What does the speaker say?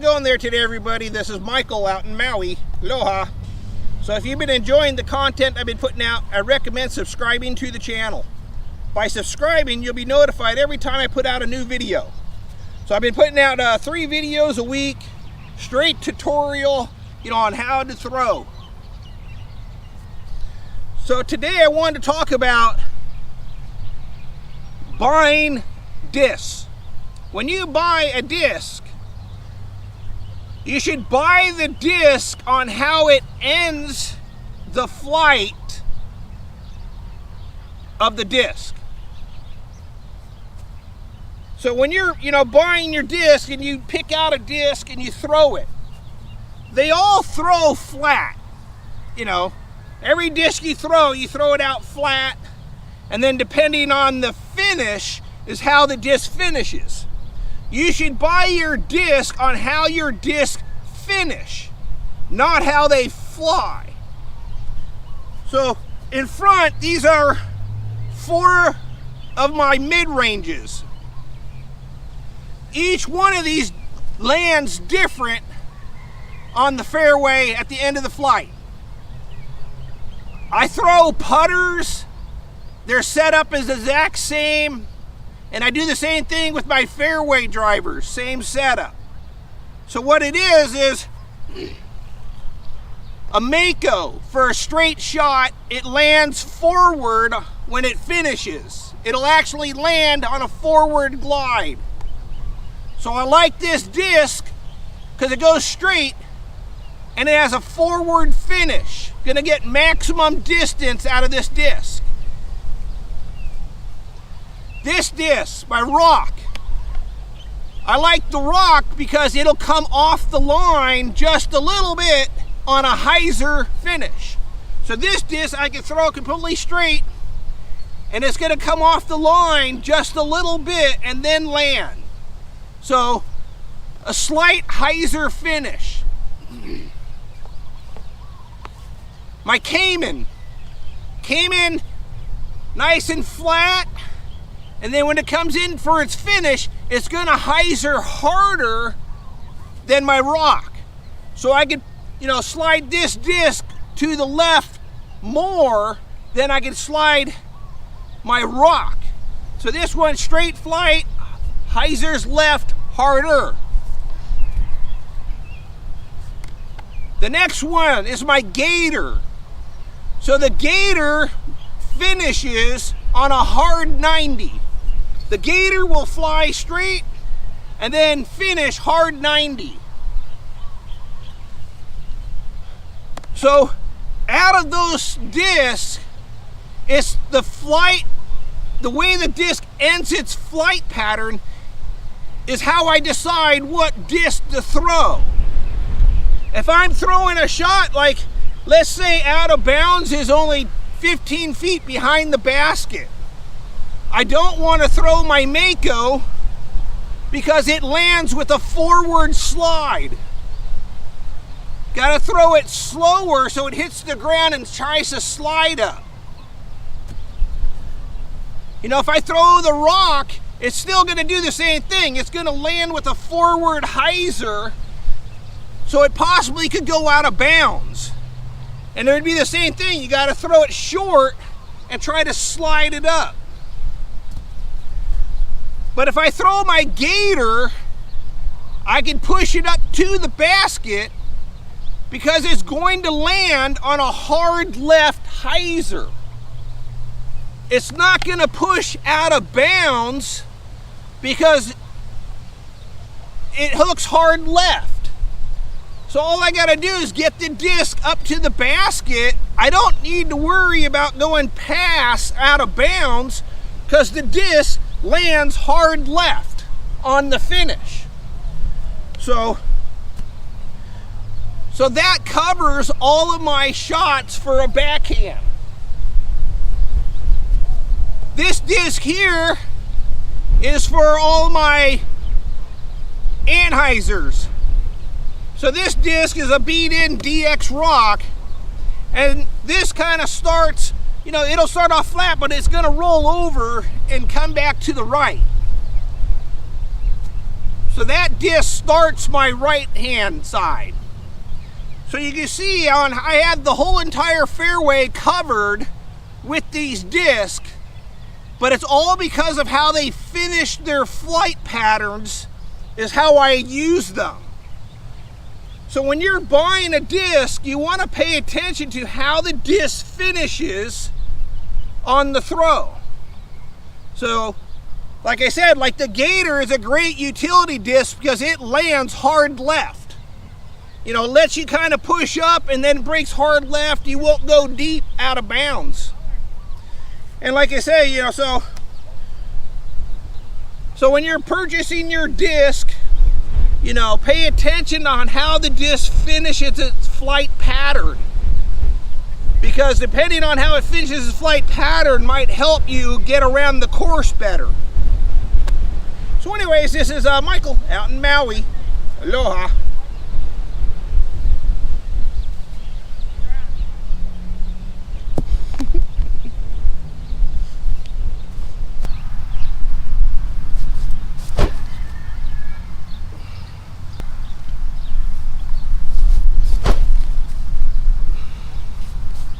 going there today, everybody? This is Michael out in Maui. Aloha. So if you've been enjoying the content I've been putting out, I recommend subscribing to the channel. By subscribing, you'll be notified every time I put out a new video. So I've been putting out 3 videos a week, straight tutorial, on how to throw. So today I wanted to talk about buying discs. When you buy a disc, you should buy the disc on how it ends the flight of the disc. So when you're, buying your disc and you pick out a disc and you throw it, they all throw flat. Every disc you throw it out flat, and then depending on the finish is how the disc finishes. You should buy your disc on how your disc finish, not how they fly. So in front, these are 4 of my mid-ranges. Each one of these lands different on the fairway at the end of the flight. I throw putters. Their setup is the exact same. And I do the same thing with my fairway drivers, same setup. So what it is a Mako for a straight shot. It lands forward when it finishes. It'll actually land on a forward glide. So I like this disc because it goes straight and it has a forward finish. Gonna get maximum distance out of this disc. This disc, my rock, I like the rock because it'll come off the line just a little bit on a hyzer finish. So this disc I can throw completely straight and it's gonna come off the line just a little bit and then land. So a slight hyzer finish. My Cayman nice and flat. And then when it comes in for its finish, it's gonna hyzer harder than my rock. So I could, slide this disc to the left more than I can slide my rock. So this one straight flight, hyzer's left harder. The next one is my gator. So the gator finishes on a hard 90. The gator will fly straight and then finish hard 90. So out of those discs, it's the flight, the way the disc ends its flight pattern is how I decide what disc to throw. If I'm throwing a shot like, let's say out of bounds is only 15 feet behind the basket, I don't want to throw my Mako because it lands with a forward slide. Got to throw it slower so it hits the ground and tries to slide up. If I throw the rock, it's still going to do the same thing. It's going to land with a forward hyzer, so it possibly could go out of bounds. And it would be the same thing. You got to throw it short and try to slide it up. But if I throw my gator, I can push it up to the basket because it's going to land on a hard left hyzer. It's not going to push out of bounds because it hooks hard left. So all I got to do is get the disc up to the basket. I don't need to worry about going past out of bounds because the disc lands hard left on the finish. So that covers all of my shots for a backhand. This disc here is for all my anhyzers. So this disc is a beat-in DX rock, and this kind of starts, it'll start off flat, but it's going to roll over and come back to the right. So that disc starts my right hand side. So you can see I have the whole entire fairway covered with these discs, but it's all because of how they finish their flight patterns is how I use them. So when you're buying a disc, you want to pay attention to how the disc finishes on the throw. So like I said, like the Gator is a great utility disc because it lands hard left. You know, lets you kind of push up and then breaks hard left. You won't go deep out of bounds. And like I say, you know, so when you're purchasing your disc, you know, pay attention on how the disc finishes its flight pattern. Because depending on how it finishes its flight pattern might help you get around the course better. So anyways, this is Michael out in Maui. Aloha.